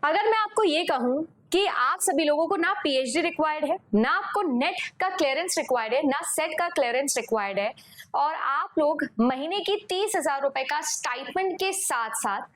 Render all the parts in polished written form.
अगर मैं आपको ये कहूं कि आप सभी लोगों को ना पीएचडी रिक्वायर्ड है, ना आपको नेट का क्लियरेंस रिक्वायर्ड है, ना सेट का क्लियरेंस रिक्वायर्ड है, और आप लोग महीने की 30,000 रुपए का स्टाइपेंड के साथ साथ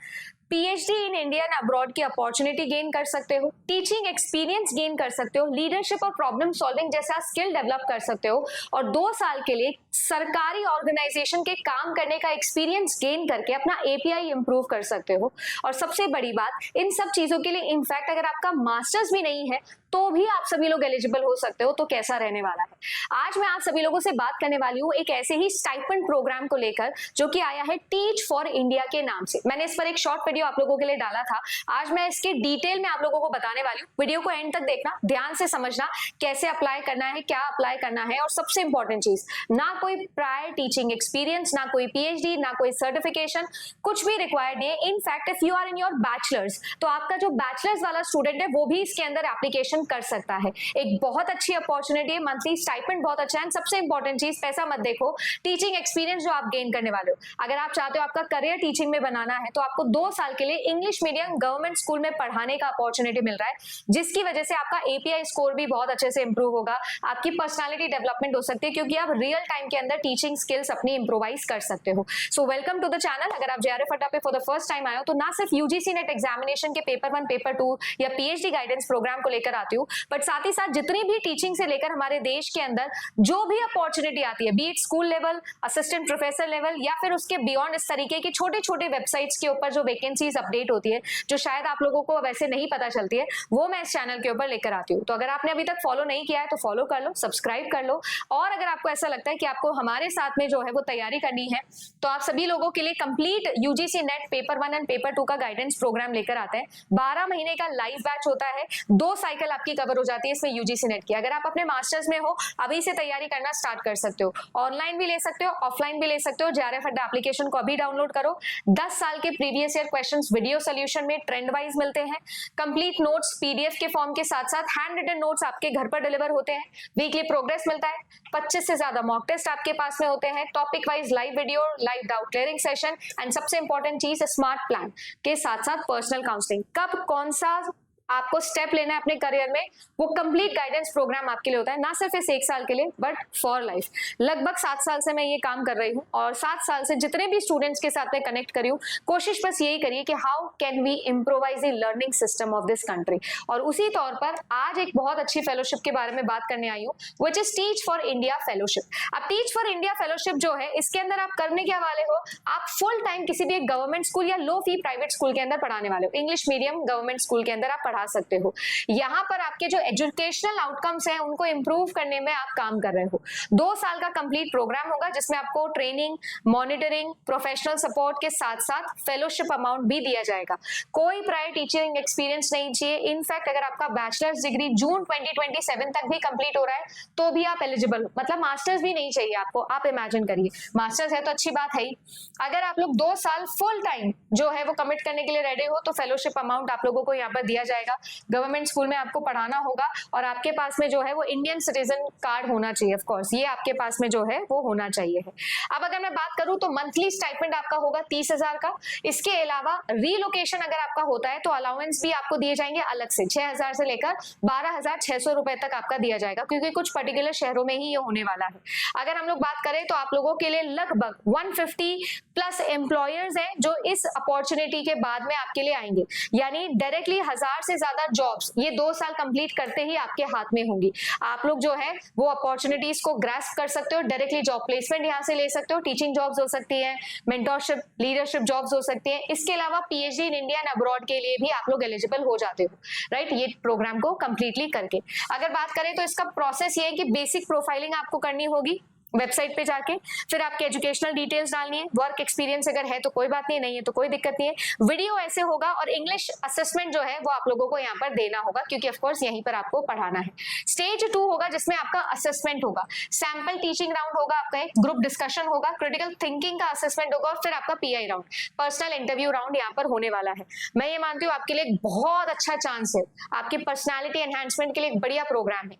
PhD in India and abroad की अपॉर्चुनिटी गेन कर सकते हो, टीचिंग एक्सपीरियंस गेन कर सकते हो, लीडरशिप और प्रॉब्लम सॉल्विंग जैसा स्किल डेवलप कर सकते हो, और 2 साल के लिए सरकारी ऑर्गेनाइजेशन के काम करने का एक्सपीरियंस गेन करके अपना एपीआई इंप्रूव कर सकते हो। और सबसे बड़ी बात, इन सब चीजों के लिए इनफैक्ट अगर आपका मास्टर्स भी नहीं है तो भी आप सभी लोग एलिजिबल हो सकते हो। तो कैसा रहने वाला है, आज मैं आप सभी लोगों से बात करने वाली हूँ एक ऐसे ही स्टाइपेंड प्रोग्राम को लेकर जो कि आया है टीच फॉर इंडिया के नाम से। मैंने इस पर एक शॉर्ट वीडियो आप लोगों के लिए डाला था, आज मैं इसके डिटेल में आप लोगों को बताने वाली हूँ। वीडियो को एंड तक देखना, ध्यान से समझना कैसे अप्लाई करना है, क्या अप्लाई करना है, और सबसे इंपॉर्टेंट चीज, ना कोई प्रायर टीचिंग एक्सपीरियंस, ना कोई पीएचडी, ना कोई सर्टिफिकेशन, कुछ भी रिक्वायर्ड है। In fact if you are in your bachelors तो आपका जो बैचलर्स वाला स्टूडेंट है वो भी इसके अंदर एप्लीकेशन कर सकता है। एक बहुत अच्छी अपॉर्चुनिटी है, मंथली स्टाइपेंड बहुत अच्छा है। सबसे इंपॉर्टेंट चीज, पैसा मत देखो, टीचिंग एक्सपीरियंस जो आप गेन करने वाले हो। अगर आप चाहते हो आपका करियर टीचिंग में बनाना है तो आपको 2 साल के लिए इंग्लिश मीडियम गवर्नमेंट स्कूल में पढ़ाने का अपॉर्चुनिटी मिल रहा है, जिसकी वजह से आपका एपीआई स्कोर भी बहुत अच्छे से इंप्रूव होगा, आपकी पर्सनालिटी डेवलपमेंट हो सकती है, क्योंकि आप रियल टाइम के अंदर टीचिंग स्किल्स अपनी इंप्रोवाइज कर सकते हो। So welcome to the channel. अगर आप जेआरएफ अड्डा पे फॉर द फर्स्ट टाइम आए हो तो ना सिर्फ यूजीसी नेट एग्जामिनेशन के पेपर 1, पेपर 2 या पीएचडी गाइडेंस प्रोग्राम को लेकर आती हूँ, बट साथ ही साथ जितनी भी टीचिंग से लेकर हमारे देश के अंदर जो भी अपॉर्चुनिटी आती है, B it school level, assistant professor level या फिर उसके बियॉन्ड, इस तरीके की छोटे छोटे वेबसाइट्स के ऊपर जो वैकेंसीज अपडेट होती है, जो शायद आप लोगों को वैसे नहीं पता चलती है, वो मैं इस चैनल के ऊपर लेकर आती हूँ। तो अगर आपने अभी तक फॉलो नहीं किया है तो फॉलो कर लो, सब्सक्राइब कर लो, और अगर आपको ऐसा लगता है कि आपको हमारे साथ में जो है वो तैयारी करनी है तो आप सभी लोगों के लिए complete UGC net paper 1 and paper 2 का गाइडेंस प्रोग्राम लेकर आते हैं। 12 महीने का लाइव बैच होता है, 2 साइकिल आपकी कवर हो जाती है इसमें यूजीसी नेट की। अगर आप अपने मास्टर्स में हो, अभी से तैयारी करना स्टार्ट कर सकते हो, ऑनलाइन भी ले सकते हो, ऑफलाइन भी ले सकते हो। जेआरएफ अड्डा एप्लीकेशन को अभी डाउनलोड करो। 10 साल के previous year questions video solution में ट्रेंड वाइज मिलते हैं, कंप्लीट नोट्स पीडीएफ के फॉर्म के साथ साथ हैंड रिटन नोट्स आपके घर पर डिलीवर होते हैं, वीकली प्रोग्रेस मिलता है, 25 से ज्यादा मॉक टेस्ट आपके पास में होते हैं, topic wise live video, live doubt clearing session, and सबसे इंपॉर्टेंट चीज स्मार्ट प्लान के साथ साथ पर्सनल काउंसलिंग। कब कौन सा आपको स्टेप लेना है अपने करियर में, वो कंप्लीट गाइडेंस प्रोग्राम आपके लिए होता है, ना सिर्फ इस 1 साल के लिए बट फॉर लाइफ। लगभग 7 साल से मैं ये काम कर रही हूँ, और 7 साल से जितने भी स्टूडेंट्स के साथ मैं कनेक्ट करी हूँ, कोशिश बस यही करिए कि how can we improvise the learning system of this country. और उसी तौर पर आज एक बहुत अच्छी फेलोशिप के बारे में बात करने आई हूँ, which is teach for India fellowship. अब टीच फॉर इंडिया फेलोशिप जो है, इसके अंदर आप करने क्या वाले हो, आप फुल टाइम किसी भी एक गवर्नमेंट स्कूल या लो फी प्राइवेट स्कूल के अंदर पढ़ाने वाले हो। इंग्लिश मीडियम गवर्नमेंट स्कूल के अंदर आप पढ़ा सकते हो। यहाँ पर आपके जो एजुकेशनल आउटकम्स हैं उनको इंप्रूव करने में आप काम कर रहे हो। 2 साल का कंप्लीट प्रोग्राम होगा जिसमें आपको ट्रेनिंग, मॉनिटरिंग, प्रोफेशनल सपोर्ट के साथ साथ फेलोशिप अमाउंट भी दिया जाएगा। कोई प्रायर टीचिंग एक्सपीरियंस नहीं चाहिए। इनफैक्ट अगर आपका बैचलर्स डिग्री जून 2027 तक भी कंप्लीट हो रहा है तो भी आप एलिजिबल हो, मतलब मास्टर्स भी नहीं चाहिए आपको। आप इमेजिन करिए, मास्टर्स है तो अच्छी बात है ही। अगर आप लोग 2 साल फुल टाइम जो है वो कमिट करने के लिए रेडी हो तो फेलोशिप अमाउंट आप लोगों को यहाँ पर दिया जाएगा। गवर्नमेंट स्कूल में आपको पढ़ाना होगा, और आपके पास में जो है वो इंडियन सिटीजन कार्ड होना चाहिए। ऑफ कोर्स ये आपके पास में जो है वो होना चाहिए है। अब अगर मैं बात करूं तो मंथली स्टाइपेंड आपका होगा 30,000 का। इसके अलावा रीलोकेशन अगर आपका होता है तो अलाउंस भी आपको दिए जाएंगे अलग से, 6,000 से लेकर 12,600 रुपए तक आपका दिया जाएगा, क्योंकि कुछ पर्टिकुलर शहरों में ही ये होने वाला है। अगर हम लोग बात करें तो आप लोगों के लिए लगभग 150 प्लस एम्प्लॉयर्स हैं जो इस अपॉर्चुनिटी के बाद में आपके लिए आएंगे, यानी डायरेक्टली 1000 से ज्यादा जॉब्स ये 2 साल कंप्लीट करते ही आपके हाथ में होंगी। आप लोग जो है वो अपॉर्चुनिटीज को ग्रास्प कर सकते हो, डायरेक्टली जॉब प्लेसमेंट यहाँ से ले सकते हो, टीचिंग जॉब्स हो सकती है, मेंटरशिप, लीडरशिप जॉब्स हो सकती है। इसके अलावा PhD in India and abroad के लिए भी आप लोग एलिजिबल हो जाते हो, राइट, ये प्रोग्राम को कंप्लीटली करके। अगर बात करें तो इसका प्रोसेस ये है कि बेसिक प्रोफाइलिंग आपको करनी होगी वेबसाइट पे जाके, फिर आपके एजुकेशनल डिटेल्स डालनी है, वर्क एक्सपीरियंस अगर है तो कोई बात नहीं, नहीं है तो कोई दिक्कत नहीं है। वीडियो ऐसे होगा, और इंग्लिश असेसमेंट जो है वो आप लोगों को यहाँ पर देना होगा, क्योंकि ऑफ कोर्स यहीं पर आपको पढ़ाना है। स्टेज 2 होगा जिसमें आपका असेसमेंट होगा, सैंपल टीचिंग राउंड होगा, आपका एक ग्रुप डिस्कशन होगा, क्रिटिकल थिंकिंग का असेसमेंट होगा, और फिर आपका pi round, personal interview round यहाँ पर होने वाला है। मैं ये मानती हूँ आपके लिए एक बहुत अच्छा चांस है, आपकी पर्सनैलिटी एनहांसमेंट के लिए एक बढ़िया प्रोग्राम है।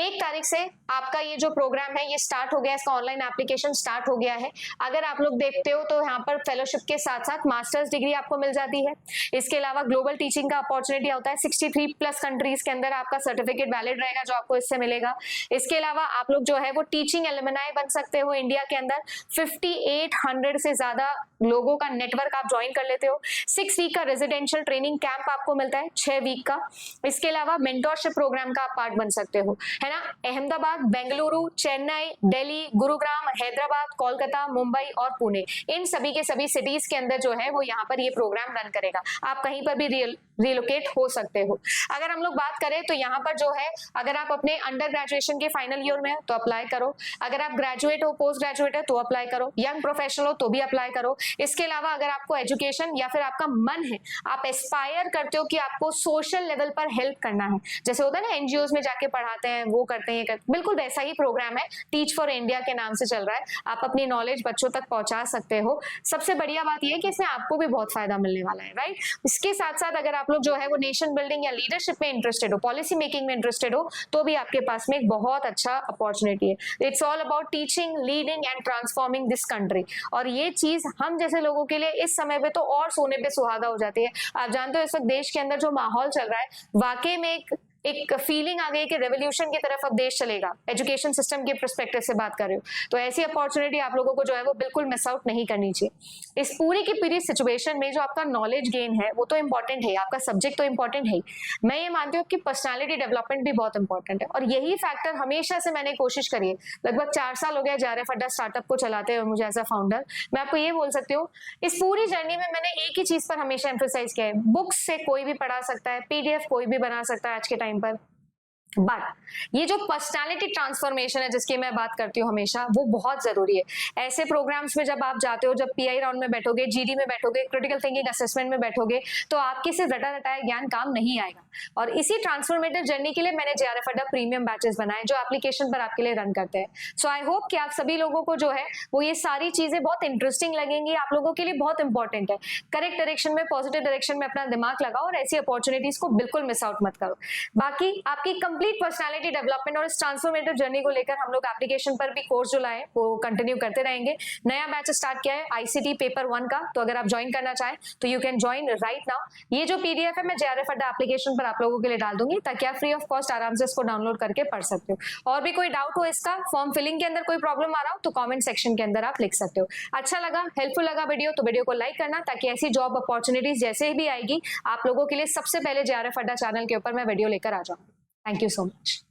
1 तारीख से आपका ये जो प्रोग्राम है ये स्टार्ट हो गया गया, इसका ऑनलाइन एप्लीकेशन स्टार्ट हो गया है। अगर आप लोग देखते हो तो यहाँ पर फेलोशिप के साथ साथ मास्टर्स डिग्री आपको मिल जाती है। इसके अलावा ग्लोबल टीचिंग का अपॉर्चुनिटी होता है, 63 प्लस कंट्रीज के अंदर आपका सर्टिफिकेट वैलिड रहेगा जो आपको इससे मिलेगा। इसके अलावा आप लोग जो है वो टीचिंग एलुमनाई बन सकते हो इंडिया के अंदर। 5800 से ज्यादा लोगों का नेटवर्क आप ज्वाइन कर लेते हो। 6 वीक का रेजिडेंशियल ट्रेनिंग कैंप आपको मिलता है, 6 वीक का। इसके अलावा मेंटोरशिप प्रोग्राम का आप पार्ट बन सकते हो, है ना। अहमदाबाद, बेंगलुरु, चेन्नई, दिल्ली, गुरुग्राम, हैदराबाद, कोलकाता, मुंबई और पुणे, इन सभी के सभी सिटीज के अंदर जो है वो यहाँ पर ये प्रोग्राम रन करेगा। आप कहीं पर भी रिलोकेट हो सकते हो। अगर हम लोग बात करें तो यहाँ पर जो है, अगर आप अपने अंडर ग्रेजुएशन के फाइनल ईयर में हो तो अप्लाई करो, अगर आप ग्रेजुएट हो, पोस्ट ग्रेजुएट है तो अप्लाई करो, यंग प्रोफेशनल हो तो भी अप्लाई करो। इसके अलावा अगर आपको एजुकेशन या फिर आपका मन है, आप एस्पायर करते हो कि आपको सोशल लेवल पर हेल्प करना है, जैसे होता है ना एनजीओज में जाके पढ़ाते हैं, वो करते हैं, बिल्कुल वैसा ही प्रोग्राम है, टीच फॉर इंडिया के नाम से चल रहा है। आप अपनी नॉलेज बच्चों तक पहुंचा सकते हो। सबसे बढ़िया बात यह है कि इसमें आपको भी बहुत फायदा मिलने वाला है, राइट। इसके साथ साथ अगर आप लोग जो है वो नेशन बिल्डिंग या लीडरशिप में इंटरेस्टेड हो, पॉलिसी मेकिंग में इंटरेस्टेड हो, तो भी आपके पास में एक बहुत अच्छा अपॉर्चुनिटी है। It's all about teaching, leading and transforming this country. और ये चीज हम जैसे लोगों के लिए इस समय पे तो और सोने पे सुहागा हो जाती है। आप जानते हो इस वक्त देश के अंदर जो माहौल चल रहा है, वाकई में एक फीलिंग आ गई कि रेवोल्यूशन की तरफ अब देश चलेगा। एजुकेशन सिस्टम के पर्सपेक्टिव से बात कर रहे हो तो ऐसी अपॉर्चुनिटी आप लोगों को जो है वो बिल्कुल मिस आउट नहीं करनी चाहिए। इस पूरी की पूरी सिचुएशन में जो आपका नॉलेज गेन है वो तो इंपॉर्टेंट है, आपका सब्जेक्ट तो इंपॉर्टेंट है, मैं ये मानती हूँ कि पर्सनैलिटी डेवलपमेंट भी बहुत इंपॉर्टेंट है। और यही फैक्टर हमेशा से मैंने कोशिश करी है, लगभग 4 साल हो गया जेआरएफ अड्डा स्टार्टअप को चलाते हुए मुझे एज अ फाउंडर। मैं आपको ये बोल सकती हूँ, इस पूरी जर्नी में मैंने एक ही चीज पर हमेशा एम्फेसाइज किया है, बुक्स से कोई भी पढ़ा सकता है, पीडीएफ कोई भी बना सकता है आज के टाइम पर, बट ये जो पर्सनालिटी ट्रांसफॉर्मेशन है जिसकी मैं बात करती हूँ हमेशा, वो बहुत जरूरी है। ऐसे प्रोग्राम्स में जब आप जाते हो, जब पीआई राउंड में बैठोगे, जीडी में बैठोगे, क्रिटिकल थिंकिंग असेसमेंट में बैठोगे, तो आपके सिर्फ रटा रटाया ज्ञान काम नहीं आएगा। और इसी ट्रांसफॉर्मेटिव जर्नी के लिए मैंने जेआरएफ अड्डा प्रीमियम बैचेस बनाए जो एप्लीकेशन पर आपके लिए रन करते हैं। सो आई होप कि आप सभी लोगों को जो है वो ये सारी चीजें बहुत इंटरेस्टिंग लगेंगी, आप लोगों के लिए बहुत इंपॉर्टेंट है। करेक्ट डायरेक्शन में, पॉजिटिव डायरेक्शन में अपना दिमाग लगाओ और ऐसी अपॉर्चुनिटीज को बिल्कुल मिस आउट मत करो। बाकी आपकी कंप्लीट पर्सनालिटी डेवलपमेंट और इस ट्रांसफॉर्मेटिव जर्नी को लेकर हम लोग एप्लीकेशन पर भी कोर्स जो लाए वो कंटिन्यू करते रहेंगे। नया बैच स्टार्ट किया है आईसीटी पेपर 1 का, तो अगर आप ज्वाइन करना चाहें तो you can join right now. ये जो पीडीएफ है मैं जेआरएफ अड्डा एप्लीकेशन पर आप लोगों के लिए डाल दूंगी ताकि आप फ्री ऑफ कॉस्ट आराम से इसको डाउनलोड करके पढ़ सकते हो। और भी कोई डाउट हो इसका, फॉर्म फिलिंग के अंदर कोई प्रॉब्लम आ रहा हो तो कॉमेंट सेक्शन के अंदर आप लिख सकते हो। अच्छा लगा, हेल्पफुल लगा वीडियो तो वीडियो को लाइक करना, ताकि ऐसी जॉब अपॉर्चुनिटीज जैसे भी आएगी आप लोगों के लिए सबसे पहले जेआरएफ अड्डा चैनल के ऊपर मैं वीडियो लेकर आ जाऊंगी। Thank you so much.